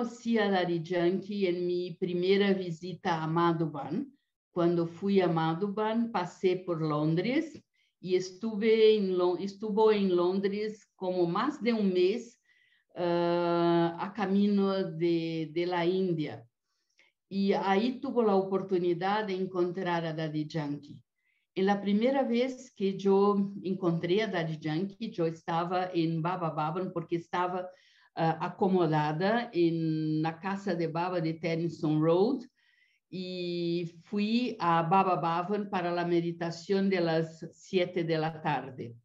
conocí a Daddy Yankee en mi primera visita a Madhuban. Cuando fui a Madhuban, pasé por Londres y estuvo en Londres como más de un mes a camino de la India. Y ahí tuvo la oportunidad de encontrar a Daddy Yankee. En la primera vez que yo encontré a Daddy Yankee, yo estaba en Baba Baban porque estaba acomodada en la casa de Baba de Tennyson Road y fui a Baba Baban para la meditación de las 7 de la tarde.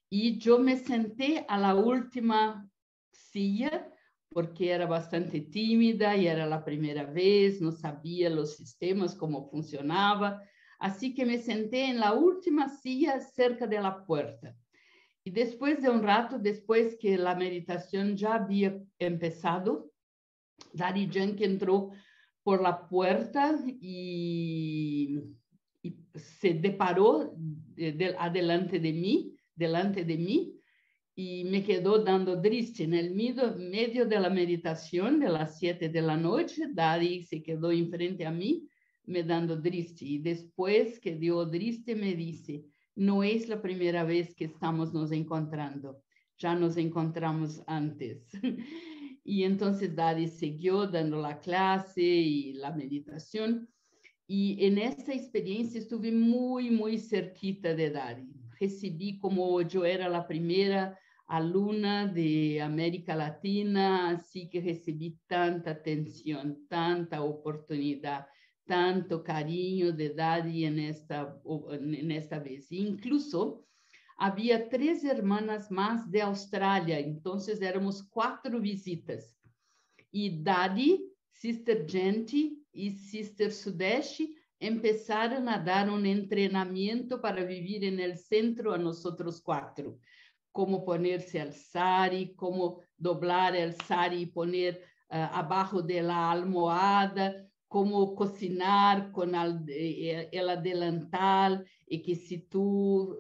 Y yo me senté a la última silla porque era bastante tímida y era la primera vez, no sabía los sistemas, cómo funcionaba. Así que me senté en la última silla cerca de la puerta. Y después de un rato, después que la meditación ya había empezado, Daddy Yankee entró por la puerta y se deparó delante de mí, y me quedó dando driste. En el medio de la meditación de las 7 de la noche, Daddy se quedó enfrente a mí, me dando driste. Y después que dio driste, me dice, no es la primera vez que estamos nos encontrando, ya nos encontramos antes. Y entonces Daddy siguió dando la clase y la meditación. Y en esta experiencia estuve muy, muy cerquita de Daddy. Recibí, como yo era la primera alumna de América Latina, así que recibí tanta atención, tanta oportunidad, tanto cariño de Daddy en esta vez. Incluso había 3 hermanas más de Australia, entonces éramos 4 visitas. Y Daddy, Sister Gente y Sister Sudeste empezaron a dar un entrenamiento para vivir en el centro a nosotros 4. Cómo ponerse el sari, cómo doblar el sari y poner abajo de la almohada, cómo cocinar con el adelantal, y que si tú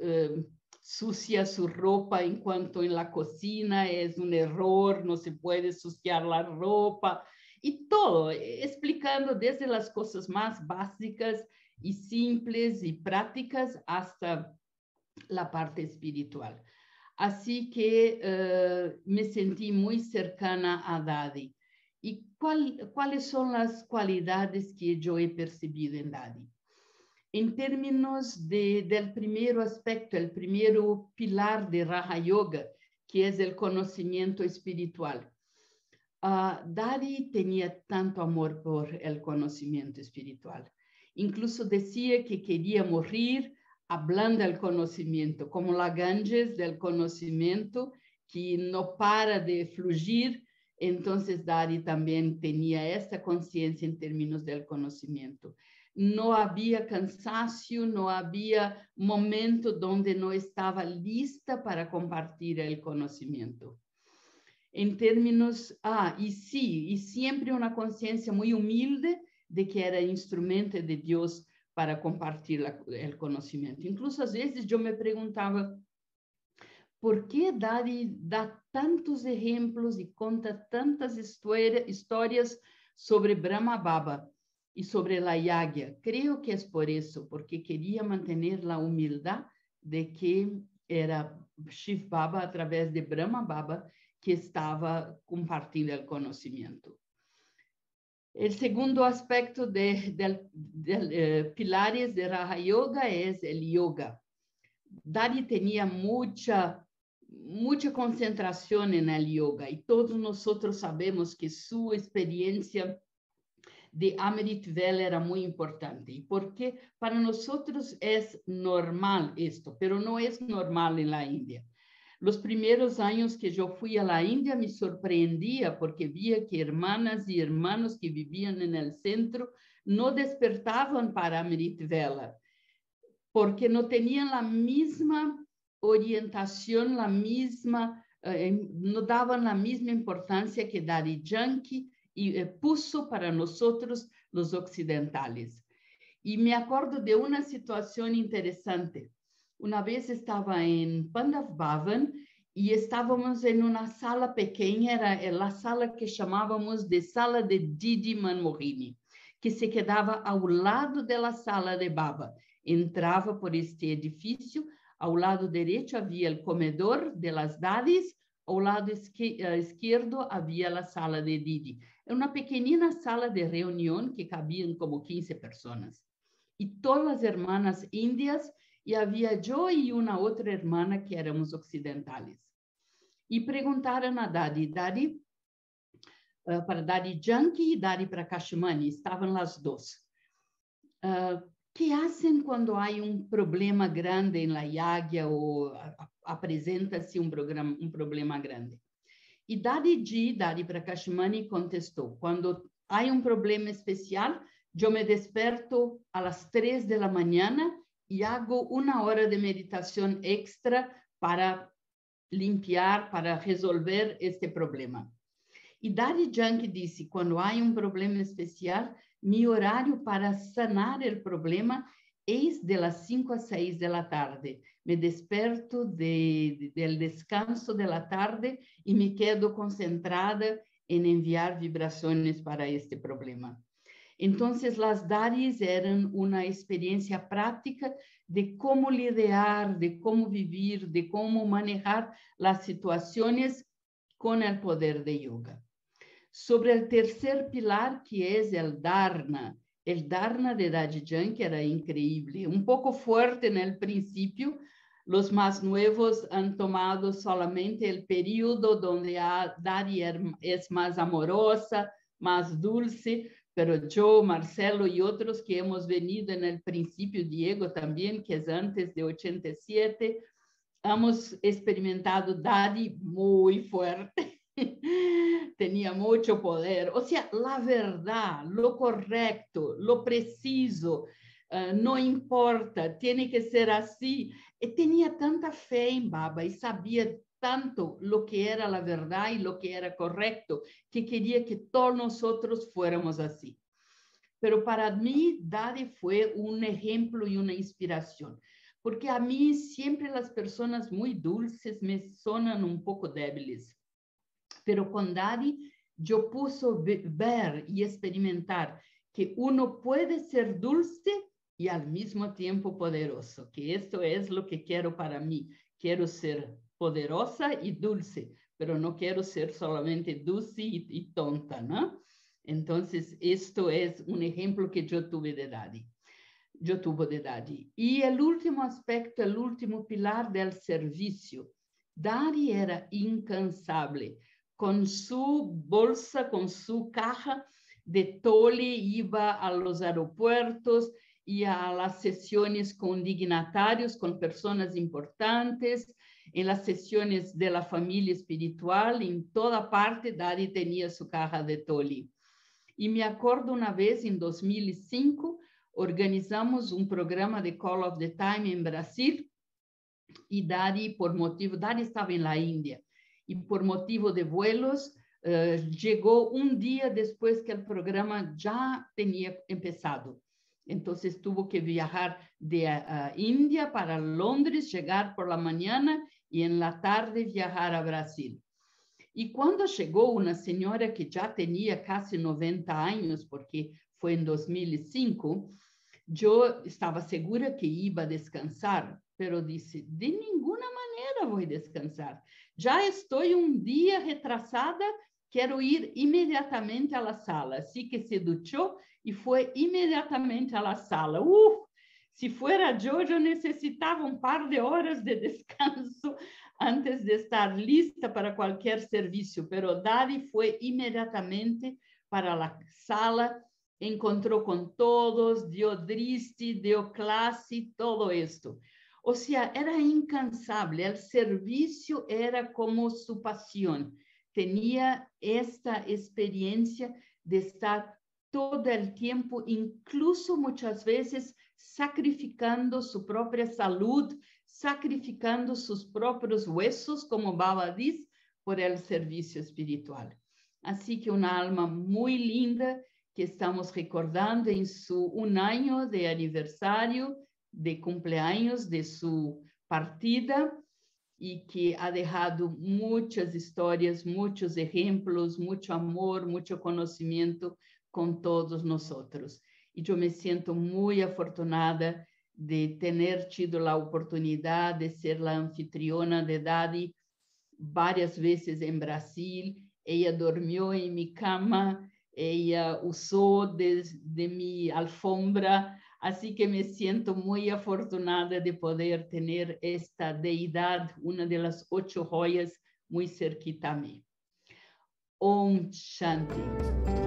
sucia su ropa en cuanto en la cocina es un error, no se puede suciar la ropa, y todo, explicando desde las cosas más básicas y simples y prácticas hasta la parte espiritual. Así que me sentí muy cercana a Daddy. ¿Y cuáles son las cualidades que yo he percibido en Daddy? En términos del primer aspecto, el primer pilar de Raja Yoga, que es el conocimiento espiritual. Daddy tenía tanto amor por el conocimiento espiritual. Incluso decía que quería morir hablando del conocimiento, como la Ganges del conocimiento que no para de fluir. Entonces Daddy también tenía esta conciencia en términos del conocimiento. No había cansancio, no había momento donde no estaba lista para compartir el conocimiento. En términos, y siempre una conciencia muy humilde de que era instrumento de Dios para compartir el conocimiento. Incluso a veces yo me preguntaba, ¿por qué Daddy da tantos ejemplos y cuenta tantas historias sobre Brahma Baba y sobre la Yagya? Creo que es por eso, porque quería mantener la humildad de que era Shiv Baba a través de Brahma Baba que estaba compartiendo el conocimiento. El segundo aspecto del pilares de Raja Yoga es el yoga. Daddy tenía mucha concentración en el yoga y todos nosotros sabemos que su experiencia de Amritvela era muy importante. Y porque para nosotros es normal esto, pero no es normal en la India. Los primeros años que yo fui a la India me sorprendía porque veía que hermanas y hermanos que vivían en el centro no despertaban para Amritvela, porque no tenían la misma orientación, no daban la misma importancia que Daddy Yankee puso para nosotros los occidentales. Y me acuerdo de una situación interesante. Una vez estaba en Pandav Bhavan y estábamos en una sala pequeña, era la sala que llamábamos de sala de Didi Manmorini, que se quedaba ao lado da sala de Baba. Entrava por este edifício, ao lado direito havia o comedor de las Dadis, ao lado esquerdo havia a sala de Didi. É uma pequenina sala de reunião que cabiam como 15 pessoas. E todas as hermanas índias, e havia eu e uma outra hermana que éramos occidentales. E perguntaram a Dadi, para Dadi Janki e Dadi Prakashmani, estavam as duas. Que fazem quando há problema grande na Yagya ou apresenta-se um problema grande? E Dadi Prakashmani contestou, quando há problema especial, eu me desperto às 3 da manhã e hago 1 hora de meditação extra para limpiar, para resolver este problema. E Dadi Janki disse, quando há problema especial, meu horário para sanar o problema é de las 5 a 6 da tarde. Me desperto do descanso da tarde e me quedo concentrada em enviar vibrações para este problema. Então, as Dadis eram uma experiência prática de como lidiar, de como viver, de como manejar as situações com o poder de yoga. Sobre o terceiro pilar, que é o Dharna de Dadi Janki era increíble, um pouco forte no princípio. Os mais novos han tomado solamente o período onde a Dadi é mais amorosa, mais dulce, pero eu, Marcelo e outros que hemos venido no princípio, Diego também, que é antes de 87, hemos experimentado Dadi muito forte. Tenía mucho poder, o sea, la verdad, lo correcto, lo preciso, no importa, tiene que ser así. Y tenía tanta fe en Baba y sabía tanto lo que era la verdad y lo que era correcto, que quería que todos nosotros fuéramos así. Pero para mí, Dadi fue un ejemplo y una inspiración, porque a mí siempre las personas muy dulces me sonan un poco débiles. Pero com Dadi, eu pude ver e experimentar que uno pode ser dulce e ao mesmo tempo poderoso, que isto é o que quero para mim. Quero ser poderosa e dulce, pero não quero ser solamente dulce e tonta, não? Então, isto é um exemplo que eu tive de Dadi. E o último aspecto, o último pilar do serviço. Dadi era incansável. Com sua bolsa, com sua caja de tole, iba a los aeropuertos e a las sesiones com dignatários, com pessoas importantes, em las sesiones de la família espiritual, em toda parte, Dadi tinha sua caja de tole. E me acordo uma vez, em 2005, organizamos um programa de Call of the Time em Brasil, e Dadi estava em la Índia, e por motivo de vuelos, chegou dia depois que o programa já tinha começado. Então, tuvo que viajar de Índia para Londres, chegar por la manhã e en la tarde viajar a Brasil. E quando chegou uma senhora que já tinha quase 90 anos, porque foi em 2005, eu estava segura que ia descansar, pero disse, de nenhuma maneira vou descansar. Já estou dia retrasada, quero ir imediatamente à sala. Assim que se duchou e foi imediatamente à sala. Se fuera eu necessitava par de horas de descanso antes de estar lista para qualquer serviço, pero Dadi foi imediatamente para a sala, encontrou com todos, deu driste, deu classe, todo isto. O sea, era incansable, el servicio era como su pasión. Tenía esta experiencia de estar todo el tiempo, incluso muchas veces sacrificando su propia salud, sacrificando sus propios huesos, como Baba dice, por el servicio espiritual. Así que una alma muy linda que estamos recordando en su 1 año de aniversario, de cumpleaños de sua partida, y que ha dejado muchas historias, muchos ejemplos, mucho amor, mucho conocimiento con todos nosotros. Y yo me siento muy afortunada de tener tido la oportunidad de ser la anfitriona de Dadi varias veces en Brasil. Ella durmió en mi cama, ella usó de mi alfombra, así que me siento muy afortunada de poder tener esta deidad, una de las 8 joyas, muy cerquita a mí. Om Shanti.